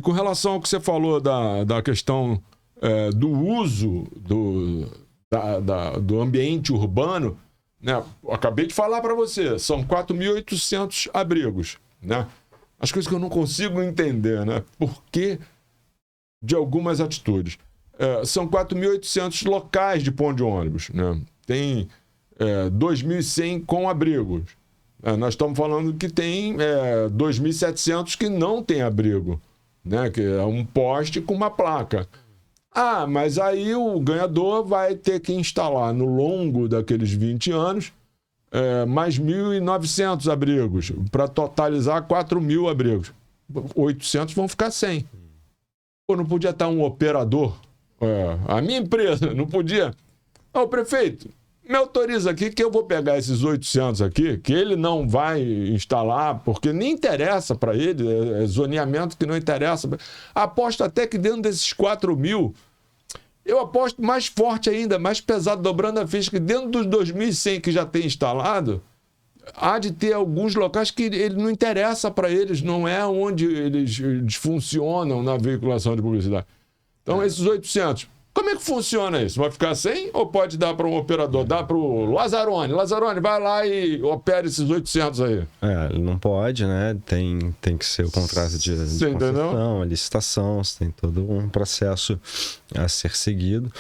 com relação ao que você falou da questão do uso do ambiente urbano, né? Eu acabei de falar para você, são 4.800 abrigos, né? As coisas que eu não consigo entender, né? Por que de algumas atitudes. São 4.800 locais de ponto de ônibus, né? Tem 2.100 com abrigos. Nós estamos falando que tem 2.700 que não tem abrigo, né? Que é um poste com uma placa. Mas aí o ganhador vai ter que instalar no longo daqueles 20 anos mais 1.900 abrigos, para totalizar 4.000 abrigos. 800 vão ficar sem. Pô, não podia estar um operador? A minha empresa não podia? O prefeito, me autoriza aqui que eu vou pegar esses 800 aqui, que ele não vai instalar, porque nem interessa para ele, é zoneamento que não interessa. Aposto até que dentro desses 4.000, eu aposto mais forte ainda, mais pesado, dobrando a ficha, que dentro dos 2.100 que já tem instalado, há de ter alguns locais que ele não interessa para eles, não é onde eles funcionam na veiculação de publicidade. Então, esses 800, como é que funciona isso? Vai ficar sem ou pode dar para um operador? Dá para o Lazzaroni. Lazzaroni, vai lá e opera esses 800 aí. Não pode, né? Tem que ser o contrato de concessão, a licitação, você tem todo um processo a ser seguido.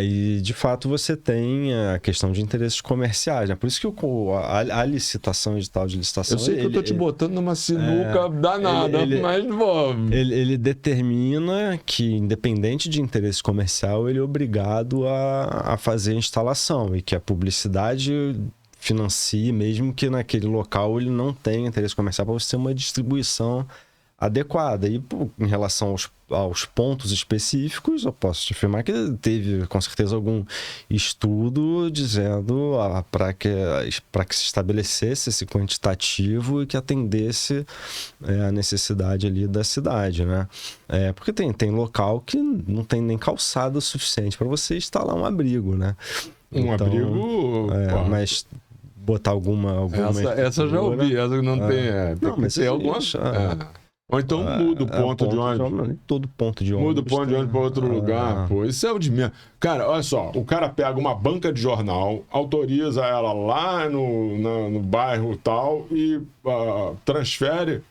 E, de fato, você tem a questão de interesses comerciais, né? Por isso que a licitação, edital de licitação... Eu sei que eu estou te botando numa sinuca danada, mas... Ele determina que, independente de interesse comercial, ele é obrigado a fazer a instalação e que a publicidade financie, mesmo que naquele local ele não tenha interesse comercial, para você ter uma distribuição adequada. E em relação aos pontos específicos, eu posso te afirmar que teve, com certeza, algum estudo dizendo para que se estabelecesse esse quantitativo e que atendesse a necessidade ali da cidade, né? Porque tem local que não tem nem calçada suficiente para você instalar um abrigo, né? Abrigo... mas botar alguma essa eu já ouvi, essa que não tem... não, mas tem algumas... Ou então muda o ponto de ônibus. Todo ponto de ônibus. Muda o ponto de ônibus para outro lugar. Pô, isso é o de menos. Cara, olha só. O cara pega uma banca de jornal, autoriza ela lá no bairro tal e transfere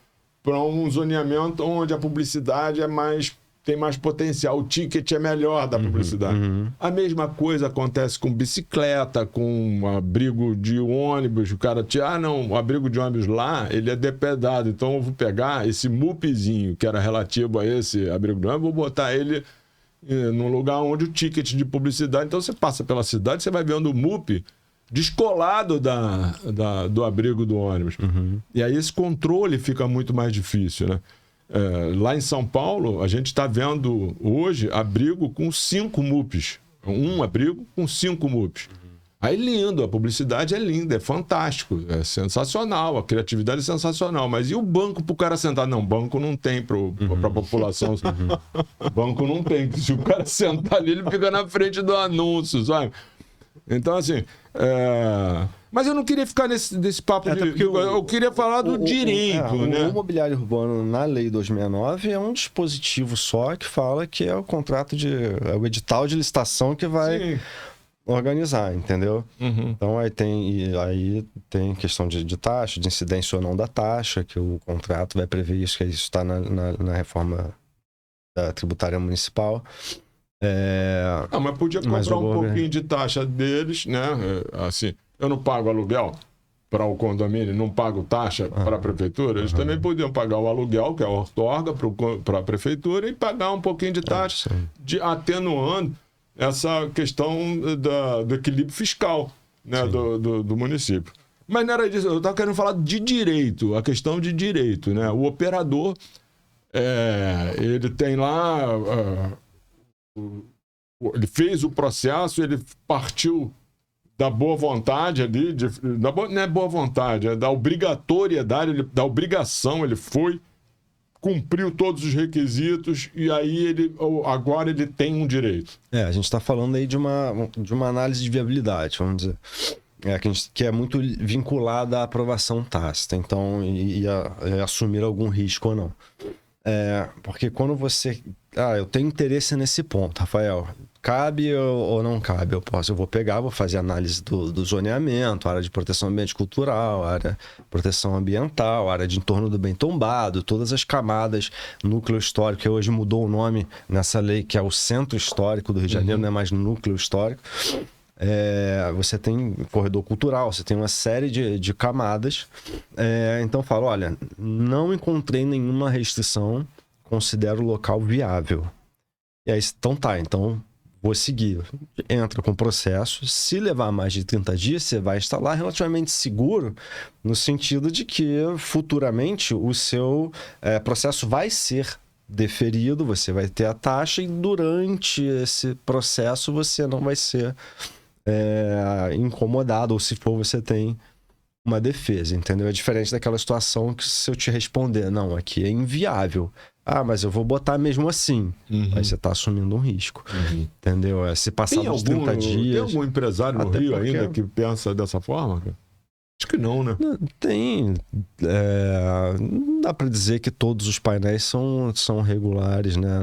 para um zoneamento onde a publicidade tem mais potencial. O ticket é melhor da publicidade. A mesma coisa acontece com bicicleta, com abrigo de ônibus. O cara o abrigo de ônibus lá, ele é depredado. Então eu vou pegar esse MUPzinho, que era relativo a esse abrigo de ônibus, vou botar ele num lugar onde o ticket de publicidade... Então você passa pela cidade, você vai vendo o MUP descolado do abrigo do ônibus. E aí esse controle fica muito mais difícil, né? Lá em São Paulo, a gente está vendo hoje abrigo com 5 MUPs. Um abrigo com 5 MUPs. Aí lindo, a publicidade é linda, é fantástico, é sensacional, a criatividade é sensacional. Mas e o banco para o cara sentar? Não, banco não tem para a população. Banco não tem. Se o cara sentar ali, ele fica na frente do anúncio, sabe? Então, assim... Mas eu não queria ficar nesse papo eu queria falar do direito, né? O imobiliário urbano, na Lei 269, é um dispositivo só que fala que é o contrato o edital de licitação que vai organizar, entendeu? Então, aí tem questão de taxa, de incidência ou não da taxa, que o contrato vai prever isso, que isso está na reforma da tributária municipal. Mas podia cobrar um pouquinho de taxa deles, né? Assim, eu não pago aluguel para o condomínio, não pago taxa para a prefeitura. Eles também podiam pagar o aluguel, que é a outorga, para a prefeitura, e pagar um pouquinho de taxa, atenuando essa questão do equilíbrio fiscal, né? do município. Mas não era disso, eu estava querendo falar de direito, a questão de direito, né? O operador, ele tem lá... ele fez o processo, ele partiu da boa vontade ali, não é boa vontade, é da obrigatoriedade, da obrigação, ele foi, cumpriu todos os requisitos e aí agora ele tem um direito. A gente está falando aí de uma análise de viabilidade, vamos dizer. Que é muito vinculada à aprovação tácita, então, e assumir algum risco ou não. Porque quando você... eu tenho interesse nesse ponto, Rafael. Cabe ou não cabe? Eu vou pegar, vou fazer análise do zoneamento, área de proteção ambiente cultural, área de proteção ambiental, área de entorno do bem tombado, todas as camadas, núcleo histórico, que hoje mudou o nome nessa lei, que é o Centro Histórico do Rio de Janeiro, não é mais núcleo histórico. Você tem corredor cultural, você tem uma série de camadas. Então eu falo, olha, não encontrei nenhuma restrição, considero o local viável. E aí, então vou seguir. Entra com o processo. Se levar mais de 30 dias, você vai instalar relativamente seguro, no sentido de que futuramente o seu processo vai ser deferido, você vai ter a taxa e durante esse processo você não vai ser incomodado, ou se for, você tem uma defesa, entendeu? É diferente daquela situação que se eu te responder, não, aqui é inviável. Mas eu vou botar mesmo assim. Aí você está assumindo um risco. Entendeu? Se passar dos 30 dias... Tem algum empresário no Rio ainda que pensa dessa forma? Acho que não, né? Tem. Não dá para dizer que todos os painéis são regulares, né?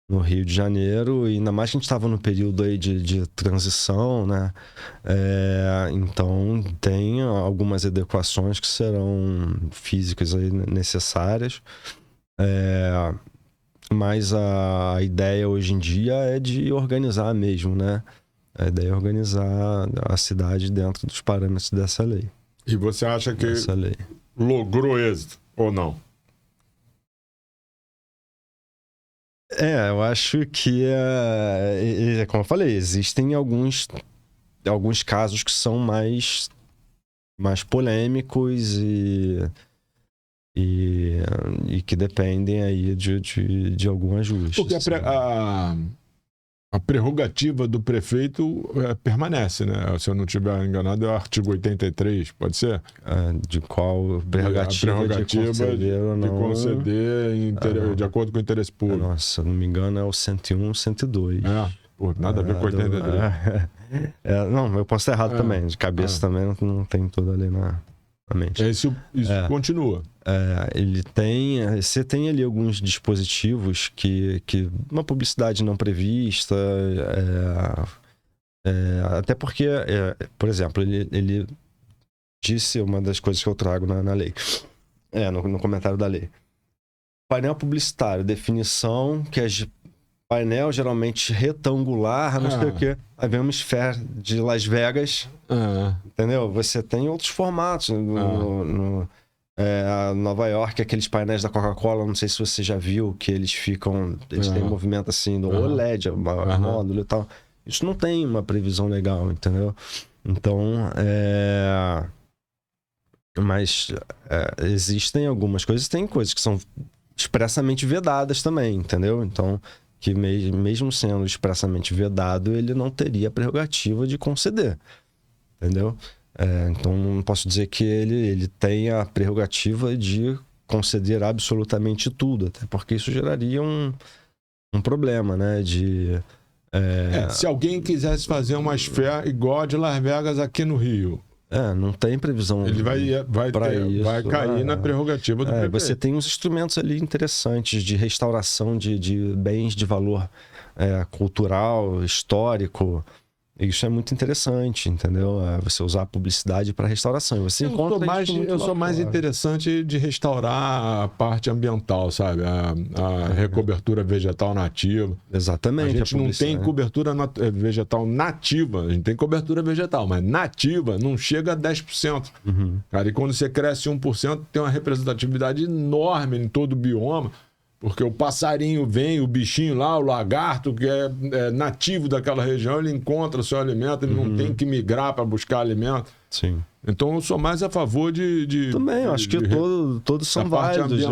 No Rio de Janeiro, e ainda mais que a gente estava no período aí de transição, né? Então tem algumas adequações que serão físicas aí necessárias. Mas a ideia hoje em dia é de organizar mesmo, né? A ideia é organizar a cidade dentro dos parâmetros dessa lei. E você acha que logrou êxito ou não? Eu acho que, como eu falei, existem alguns casos que são mais polêmicos e que dependem aí de algum ajuste. Porque a prerrogativa do prefeito permanece, né? Se eu não estiver enganado, é o artigo 83, pode ser? De qual prerrogativa de conceder ou não? De conceder de acordo com o interesse público. Nossa, se eu não me engano, é o 101, 102. Nada a ver com 83. Não, eu posso estar errado também. De cabeça também não tem tudo ali na mente. Isso continua. Você tem ali alguns dispositivos que uma publicidade não prevista, até porque, por exemplo, ele disse uma das coisas que eu trago na lei, no comentário da lei. Painel publicitário, definição que é painel geralmente retangular, não sei o quê. Aí vem uma esfera de Las Vegas, entendeu? Você tem outros formatos Nova York, aqueles painéis da Coca-Cola, não sei se você já viu, que eles têm movimento assim, do OLED, módulo e tal. Isso não tem uma previsão legal, entendeu? Então, mas existem algumas coisas, tem coisas que são expressamente vedadas também, entendeu? Então, que mesmo sendo expressamente vedado, ele não teria a prerrogativa de conceder, entendeu? Então, não posso dizer que ele tem a prerrogativa de conceder absolutamente tudo, até porque isso geraria um problema, né? Se alguém quisesse fazer uma esfera igual a de Las Vegas aqui no Rio... não tem previsão. Ele vai cair na prerrogativa do prefeito. Você tem uns instrumentos ali interessantes de restauração de bens de valor cultural, histórico. Isso é muito interessante, entendeu? Você usar a publicidade para restauração. Você eu sou mais interessante de restaurar a parte ambiental, sabe? A recobertura vegetal nativa. Exatamente. A gente não tem cobertura vegetal nativa. A gente tem cobertura vegetal, mas nativa não chega a 10%. Cara, e quando você cresce 1%, tem uma representatividade enorme em todo o bioma. Porque o passarinho vem, o bichinho lá, o lagarto, que é nativo daquela região, ele encontra o seu alimento, ele não tem que migrar para buscar alimento. Sim. Então eu sou mais a favor de também, eu acho que todos são válidos.